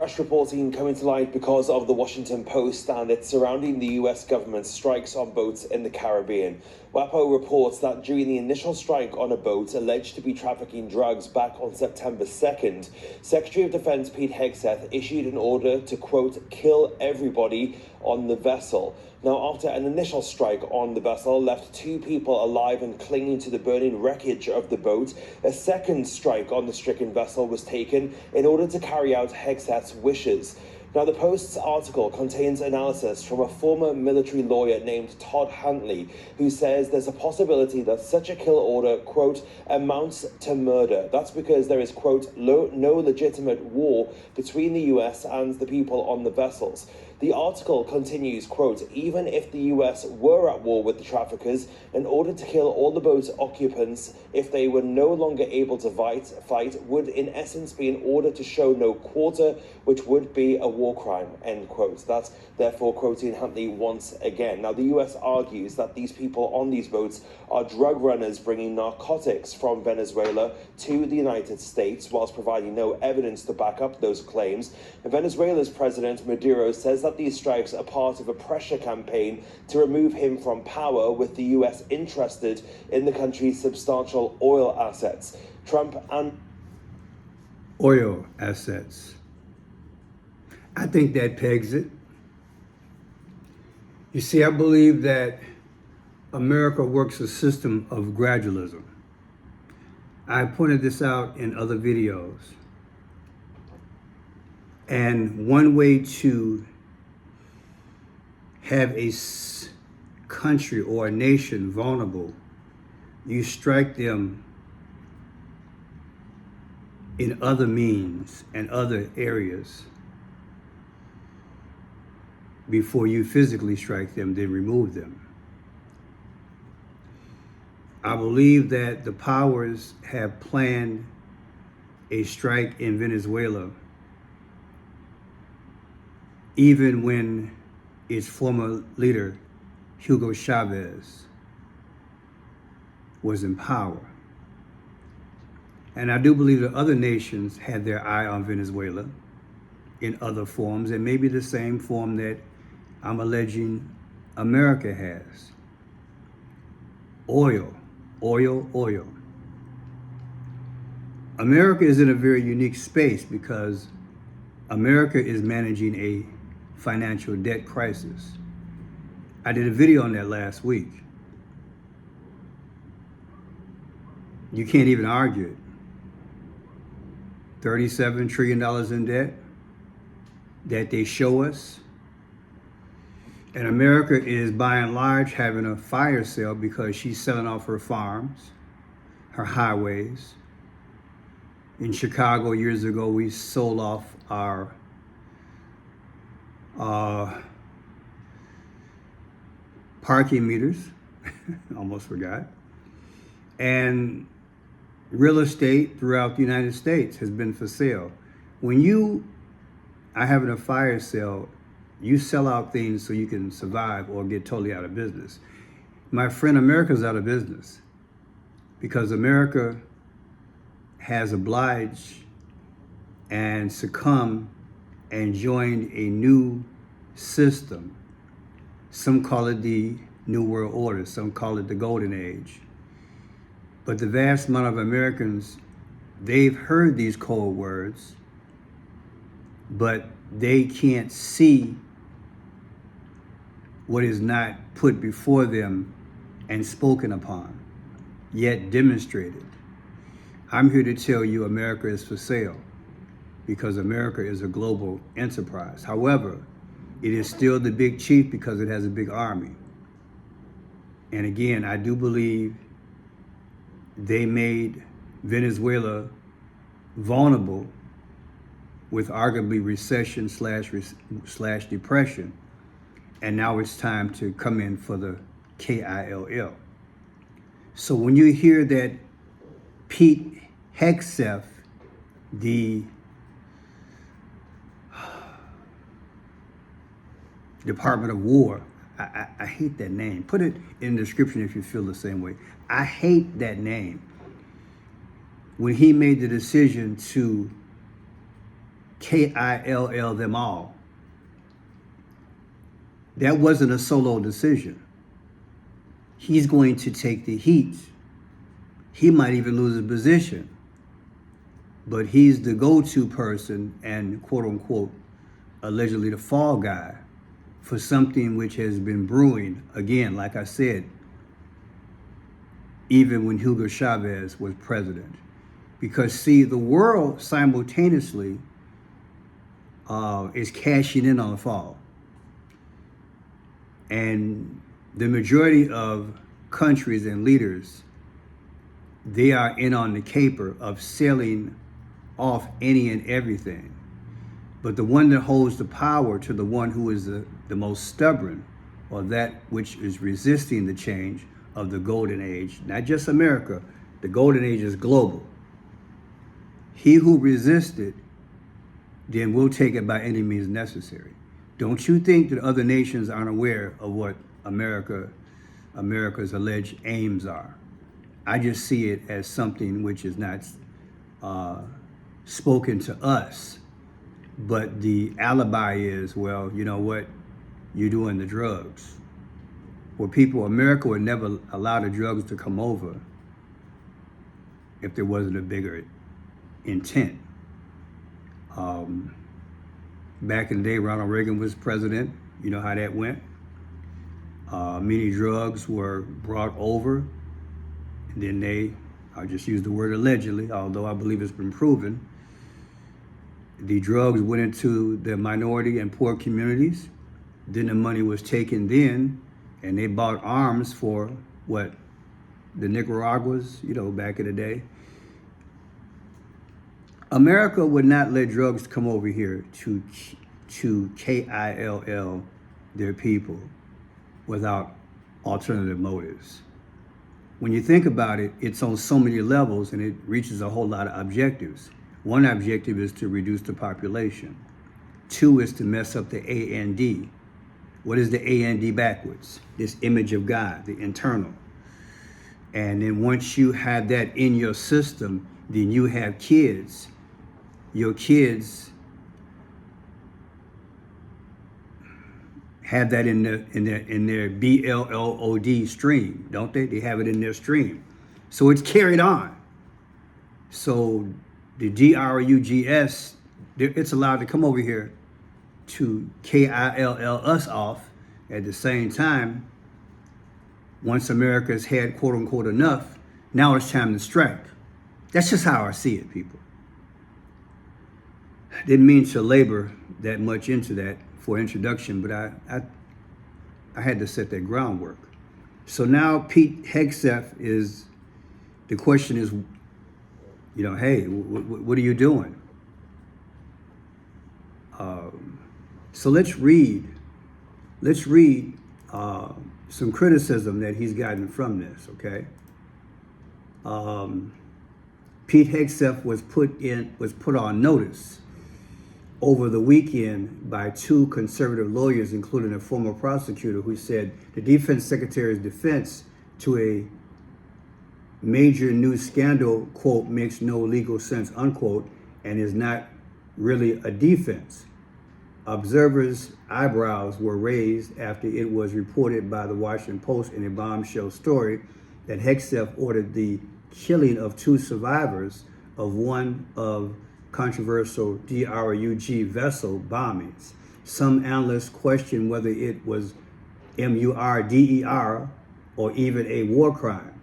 Fresh reporting coming to light because of the Washington Post and it's surrounding the US government's strikes on boats in the Caribbean. WAPO reports that during the initial strike on a boat alleged to be trafficking drugs back on September 2nd, Secretary of Defense Pete Hegseth issued an order to, quote, kill everybody on the vessel. Now, after an initial strike on the vessel left 2 people alive and clinging to the burning wreckage of the boat, a second strike on the stricken vessel was taken in order to carry out Hegseth's wishes. Now, the Post's article contains analysis from a former military lawyer named Todd Huntley, who says there's a possibility that such a kill order, quote, amounts to murder. That's because there is, quote, no legitimate war between the US and the people on the vessels. The article continues, quote, even if the US were at war with the traffickers, in order to kill all the boat's occupants, if they were no longer able to fight would in essence be in order to show no quarter, which would be a war crime, end quote. That's therefore quoting Huntley once again. Now, the US argues that these people on these boats are drug runners bringing narcotics from Venezuela to the United States, whilst providing no evidence to back up those claims. And Venezuela's President Maduro says that these strikes are part of a pressure campaign to remove him from power, with the US interested in the country's substantial oil assets. Trump and oil assets. I think that pegs it. You see, I believe that America works a system of gradualism. I pointed this out in other videos. And one way to have a country or a nation vulnerable, you strike them in other means and other areas before you physically strike them, then remove them. I believe that the powers have planned a strike in Venezuela even when its former leader, Hugo Chavez, was in power. And I do believe that other nations had their eye on Venezuela in other forms, and maybe the same form that I'm alleging America has. Oil. America is in a very unique space because America is managing a financial debt crisis. I did a video on that last week. You can't even argue it. $37 trillion in debt that they show us. And America is by and large having a fire sale because she's selling off her farms, her highways. In Chicago years ago, we sold off our parking meters, almost forgot. And real estate throughout the United States has been for sale. When you are having a fire sale, you sell out things so you can survive or get totally out of business. My friend, America's out of business because America has obliged and succumbed and joined a new system. Some call it the New World Order, some call it the Golden Age. But the vast amount of Americans, they've heard these cold words, but they can't see what is not put before them and spoken upon, yet demonstrated. I'm here to tell you America is for sale because America is a global enterprise. However, it is still the big chief because it has a big army. And again, I do believe they made Venezuela vulnerable with arguably recession slash depression. And now it's time to come in for the KILL. So when you hear that Pete Hegseth, the Department of War, I hate that name. Put it in the description if you feel the same way. I hate that name. When he made the decision to KILL them all. That wasn't a solo decision. He's going to take the heat. He might even lose his position. But he's the go-to person and quote unquote, allegedly the fall guy for something which has been brewing, again, like I said, even when Hugo Chavez was president. Because see, the world simultaneously is cashing in on the fall. And the majority of countries and leaders, they are in on the caper of selling off any and everything. But the one that holds the power to the one who is the most stubborn, or that which is resisting the change of the golden age, not just America, the golden age is global. He who resists it, then will take it by any means necessary. Don't you think that other nations aren't aware of what America's alleged aims are? I just see it as something which is not spoken to us, but the alibi is, well, you know what? You're doing the drugs. Well, America would never allow the drugs to come over if there wasn't a bigger intent. Back in the day, Ronald Reagan was president. You know how that went. Many drugs were brought over, and then I'll just use the word allegedly, although I believe it's been proven, the drugs went into the minority and poor communities. Then the money was taken then, and they bought arms for what? The Nicaraguas, back in the day. America would not let drugs come over here to KILL their people without alternative motives. When you think about it, it's on so many levels and it reaches a whole lot of objectives. One objective is to reduce the population. Two is to mess up the AND. What is the AND backwards? This image of God, the internal. And then once you have that in your system, then you have kids. Your kids have that in their BLOD stream, don't they? They have it in their stream. So it's carried on. So the DRUGS, it's allowed to come over here to KILL us off. At the same time, once America's had quote unquote enough, now it's time to strike. That's just how I see it, people. Didn't mean to labor that much into that for introduction, but I had to set that groundwork. So now Pete Hegseth the question is, hey, what are you doing? So let's read some criticism that he's gotten from this, okay? Pete Hegseth was put on notice over the weekend by two conservative lawyers, including a former prosecutor, who said the defense secretary's defense to a major news scandal, quote, makes no legal sense, unquote, and is not really a defense. Observers' eyebrows were raised after it was reported by the Washington Post in a bombshell story that Hegseth ordered the killing of two survivors of one of controversial DRUG vessel bombings. Some analysts question whether it was MURDER or even a war crime.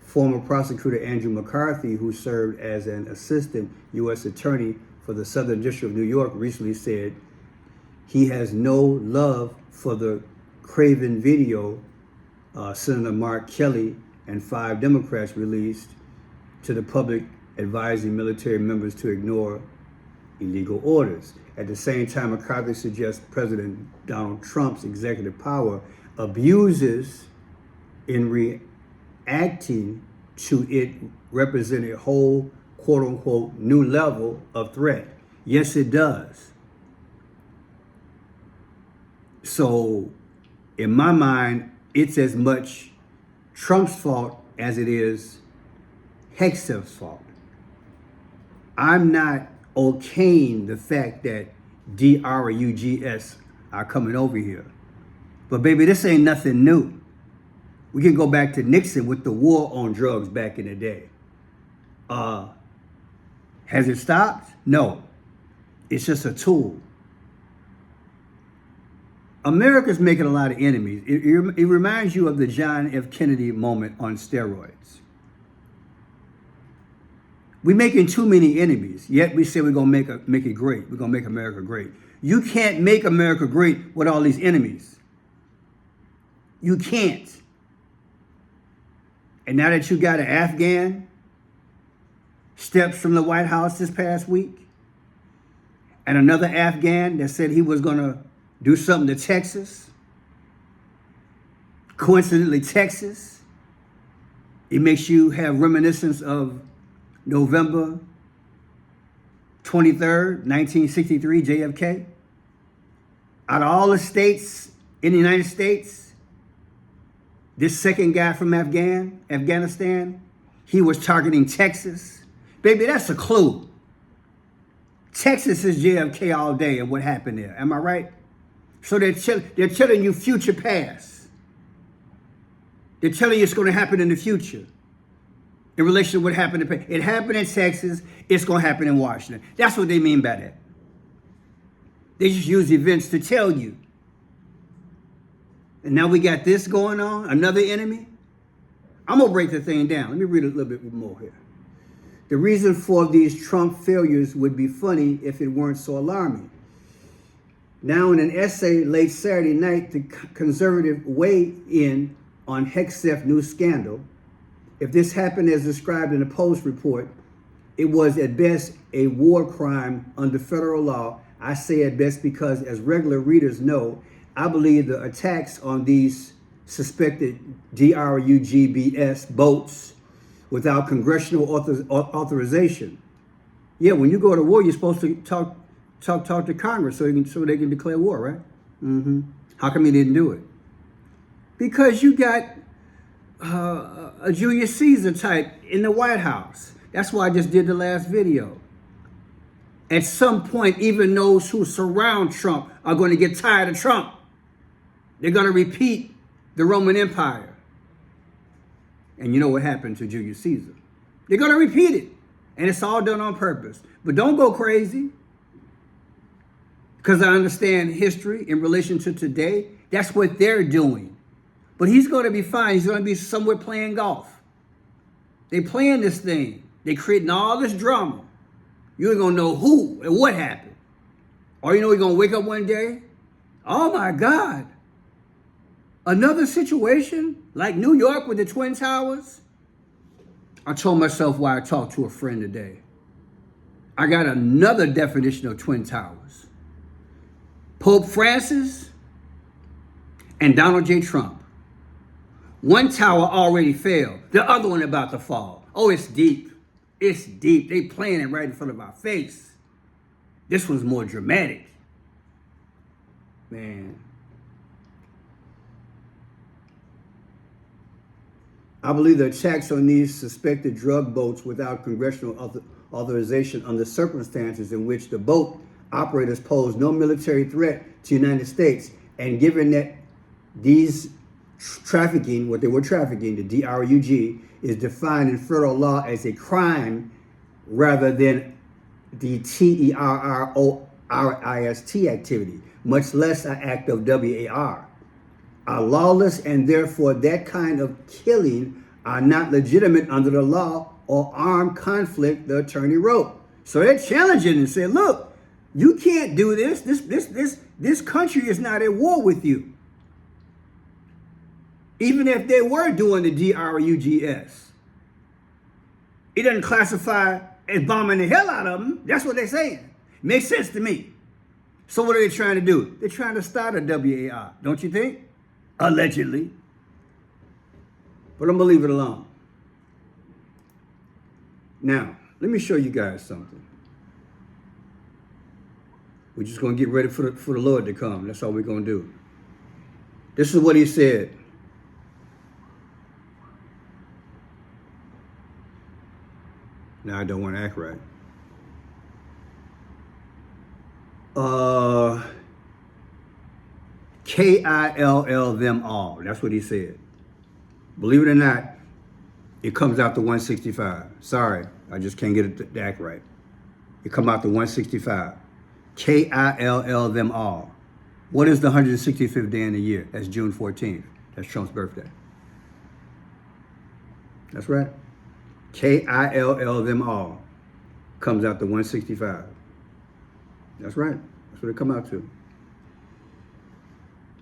Former prosecutor Andrew McCarthy, who served as an assistant U.S. attorney for the Southern District of New York, recently said he has no love for the craven video Senator Mark Kelly and 5 Democrats released to the public advising military members to ignore illegal orders. At the same time, McCarthy suggests President Donald Trump's executive power abuses in reacting to it represent a whole, quote unquote, new level of threat. Yes, it does. So, in my mind, it's as much Trump's fault as it is Hegseth's fault. I'm not okaying the fact that drugs are coming over here. But baby, this ain't nothing new. We can go back to Nixon with the war on drugs back in the day. Has it stopped? No. It's just a tool. America's making a lot of enemies. It reminds you of the John F. Kennedy moment on steroids. We're making too many enemies, yet we say we're going to make it great. We're going to make America great. You can't make America great with all these enemies. You can't. And now that you got an Afghan steps from the White House this past week, and another Afghan that said he was going to do something to Texas, coincidentally Texas, it makes you have reminiscence of November 23rd, 1963, JFK. Out of all the states in the United States, this second guy from Afghanistan, he was targeting Texas. Baby, that's a clue. Texas is JFK all day and what happened there. Am I right? So they're telling you future past. They're telling you it's going to happen in the future in relation to what happened in the past. It happened in Texas. It's going to happen in Washington. That's what they mean by that. They just use events to tell you. And now we got this going on, another enemy. I'm going to break the thing down. Let me read a little bit more here. The reason for these Trump failures would be funny if it weren't so alarming. Now, in an essay late Saturday night, the conservative weighed in on Hegseth news scandal. If this happened as described in the Post report, it was at best a war crime under federal law. I say at best because, as regular readers know, I believe the attacks on these suspected drugs boats without congressional authorization. Yeah, when you go to war, you're supposed to talk to Congress so they can declare war, right? Mm-hmm. How come he didn't do it? Because you got a Julius Caesar type in the White House. That's why I just did the last video. At some point, even those who surround Trump are going to get tired of Trump. They're going to repeat the Roman Empire. And you know what happened to Julius Caesar. They're going to repeat it. And it's all done on purpose. But don't go crazy. Because I understand history in relation to today. That's what they're doing. But he's going to be fine. He's going to be somewhere playing golf. They're playing this thing. They're creating all this drama. You ain't going to know who and what happened. Or you know you're going to wake up one day. Oh my God. Another situation like New York with the Twin Towers. I told myself why I talked to a friend today. I got another definition of Twin Towers. Pope Francis and Donald J. Trump. One tower already fell. The other one about to fall. Oh, it's deep. It's deep. They playing it right in front of our face. This one's more dramatic. Man. I believe the attacks on these suspected drug boats without congressional authorization under circumstances in which the boat operators pose no military threat to the United States, and given that these trafficking, what they were trafficking, the DRUG, is defined in federal law as a crime rather than the terrorist activity, much less an act of WAR, are lawless, and therefore that kind of killing are not legitimate under the law or armed conflict, the attorney wrote. So they're challenging and saying, look, you can't do this. This country is not at war with you. Even if they were doing the DRUGS. It doesn't classify as bombing the hell out of them. That's what they're saying. Makes sense to me. So what are they trying to do? They're trying to start a WAR, don't you think? Allegedly. But I'm going to leave it alone. Now, let me show you guys something. We're just going to get ready for the Lord to come. That's all we're going to do. This is what he said. Now, I don't want to act right. Kill them all. That's what he said. Believe it or not, it comes out to 165. Sorry, I just can't get it to act right. It come out to 165. Kill them all. What is the 165th day in the year? That's June 14th. That's Trump's birthday. That's right. Kill them all. Comes out to 165. That's right. That's what it come out to.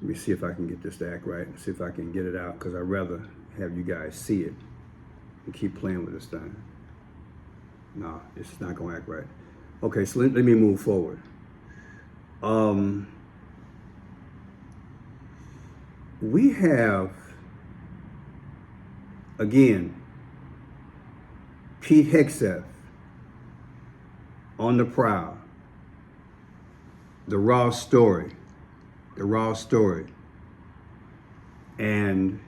Let me see if I can get this to act right. See if I can get it out, because I'd rather have you guys see it and keep playing with this thing. No, it's not going to act right. Okay, so let me move forward. We have, again, Pete Hegseth on the prowl. The raw story. The raw story. And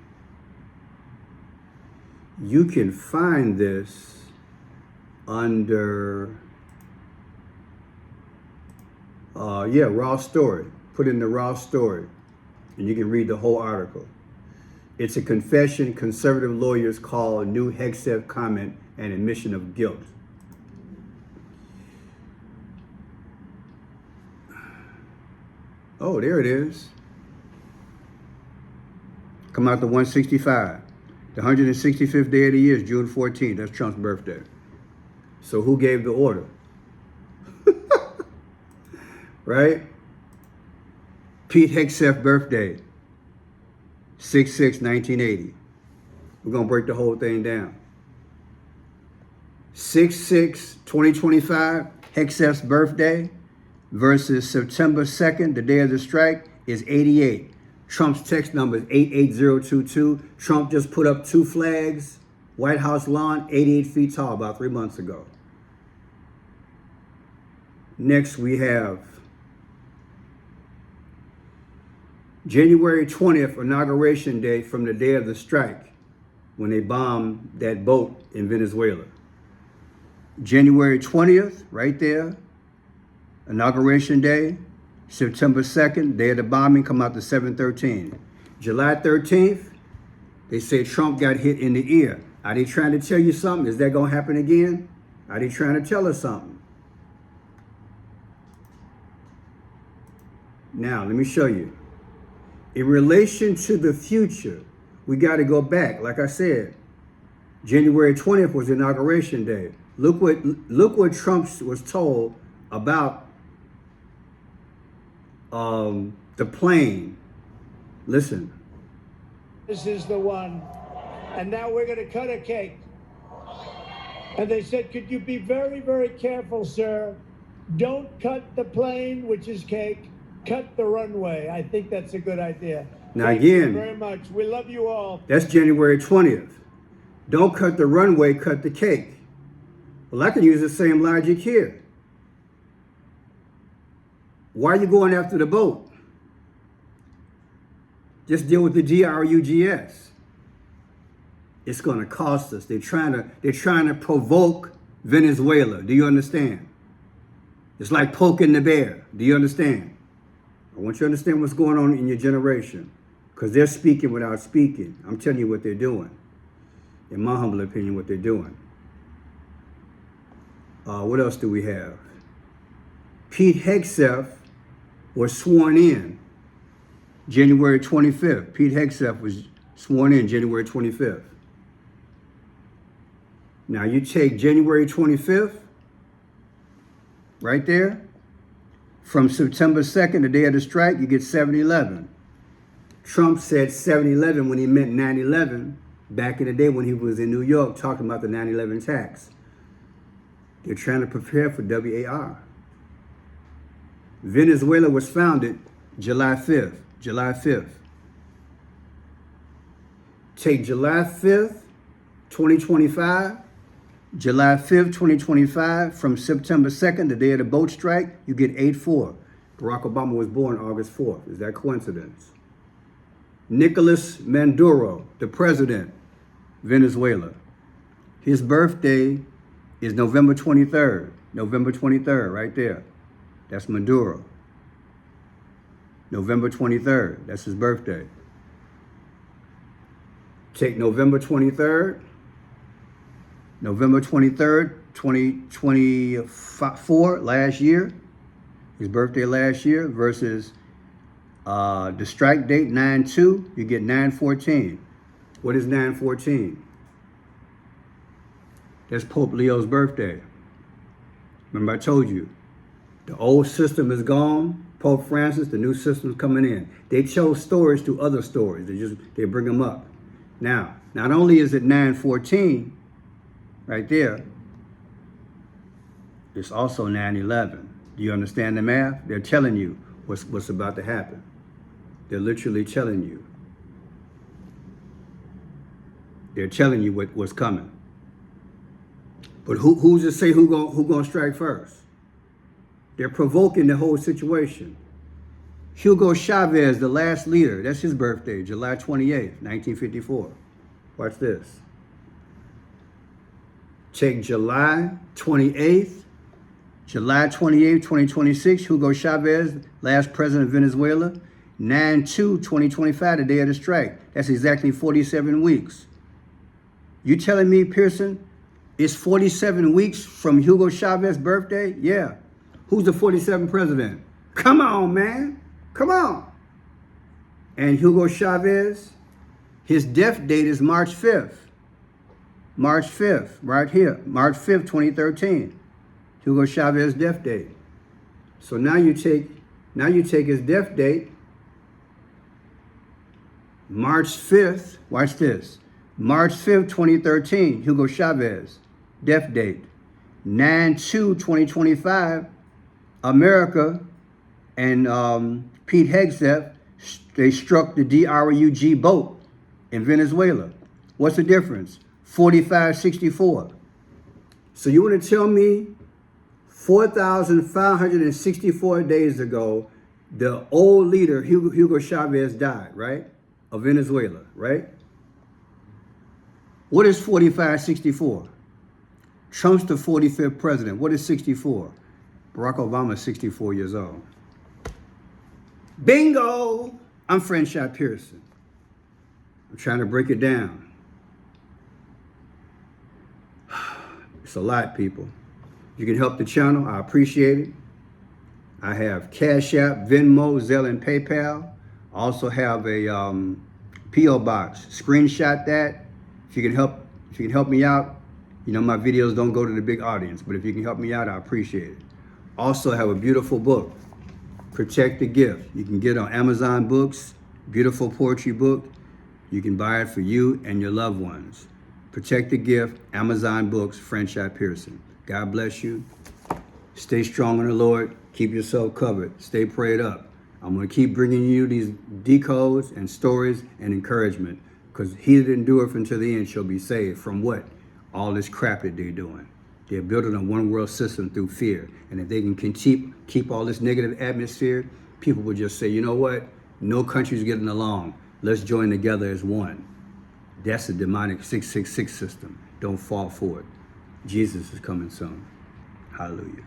you can find this under, raw story. Put in the raw story, and you can read the whole article. It's a confession conservative lawyers call a new Hegseth comment and admission of guilt. Oh, there it is. Come out to 165. The 165th day of the year is June 14th. That's Trump's birthday. So who gave the order? Right? Pete Hegseth birthday, 6/6/1980. We're going to break the whole thing down. 6/6/2025, Hegseth's birthday, versus September 2nd, the day of the strike, is 88. Trump's text number is 88022. Trump just put up 2 flags, White House lawn, 88 feet tall, about 3 months ago. Next, we have January 20th, inauguration day from the day of the strike, when they bombed that boat in Venezuela. January 20th, right there, inauguration day. September 2nd, day of the bombing, come out to 7/13. July 13th, they say Trump got hit in the ear. Are they trying to tell you something? Is that going to happen again? Are they trying to tell us something? Now, let me show you. In relation to the future, we got to go back. Like I said, January 20th was inauguration day. Look what Trump was told about the plane. Listen. This is the one. And now we're going to cut a cake. And they said, could you be very, very careful, sir? Don't cut the plane, which is cake. Cut the runway. I think that's a good idea. Now, Thank again, you very much. We love you all. That's January 20th. Don't cut the runway, cut the cake. Well, I can use the same logic here. Why are you going after the boat? Just deal with the GRUGS. It's going to cost us. They're trying to provoke Venezuela. Do you understand? It's like poking the bear. Do you understand? I want you to understand what's going on in your generation, because they're speaking without speaking. I'm telling you what they're doing. In my humble opinion, what they're doing. What else do we have? Pete Hegseth was sworn in January 25th. Pete Hegseth was sworn in January 25th. Now you take January 25th, right there, from September 2nd, the day of the strike, you get 7/11. Trump said 7/11 when he meant 9/11 back in the day when he was in New York talking about the 9/11 attacks. They're trying to prepare for WAR. Venezuela was founded July 5th. July 5th. Take July 5th, 2025. July 5th, 2025, from September 2nd, the day of the boat strike, you get 8/4. Barack Obama was born August 4th. Is that coincidence? Nicolas Maduro, the president, Venezuela. His birthday is November 23rd. November 23rd, right there. That's Maduro. November 23rd. That's his birthday. Take November 23rd. November 23rd, 2024, last year. His birthday last year versus the strike date, 9/2. You get 9/14. What is 9/14? That's Pope Leo's birthday. Remember I told you, the old system is gone. Pope Francis, the new system's coming in. They chose stories to other stories. They bring them up. Now, not only is it 9/14 right there, it's also 9/11. Do you understand the math? They're telling you what's about to happen. They're literally telling you. They're telling you what's coming. But who's to say who gonna strike first? They're provoking the whole situation. Hugo Chavez, the last leader, that's his birthday, July 28th, 1954. Watch this. Take July 28th, 2026, Hugo Chavez, last president of Venezuela, 9/2/2025, the day of the strike. That's exactly 47 weeks. You telling me, Pearson, it's 47 weeks from Hugo Chavez's birthday? Yeah. Who's the 47th president? Come on, man. Come on. And Hugo Chavez, his death date is March 5th. March 5th, right here. March 5th, 2013. Hugo Chavez's death date. So now you take his death date, March 5th, watch this. March 5th, 2013, Hugo Chavez, death date. 9/2/2025, America and Pete Hegseth, they struck the DRUG boat in Venezuela. What's the difference? 45/64. So you want to tell me 4,564 days ago, the old leader, Hugo Chavez, died, right? Of Venezuela, right? What is 45/64? Trump's the 45th president. What is 64? Barack Obama is 64 years old. Bingo! I'm Franchise Pearson. I'm trying to break it down. It's a lot, people. You can help the channel. I appreciate it. I have Cash App, Venmo, Zelle, and PayPal. I also have a P.O. box. Screenshot that. If you can help me out. You know, my videos don't go to the big audience, but if you can help me out, I appreciate it. Also, I have a beautiful book, Protect the Gift. You can get it on Amazon Books, beautiful poetry book. You can buy it for you and your loved ones. Protect the Gift, Amazon Books, Franchise Pearson. God bless you. Stay strong in the Lord. Keep yourself covered. Stay prayed up. I'm going to keep bringing you these decodes and stories and encouragement, because he that endureth until the end shall be saved from what? All this crap that they're doing. They're building a one world system through fear. And if they can keep all this negative atmosphere, people will just say, you know what? No country's getting along. Let's join together as one. That's the demonic 666 system. Don't fall for it. Jesus is coming soon. Hallelujah.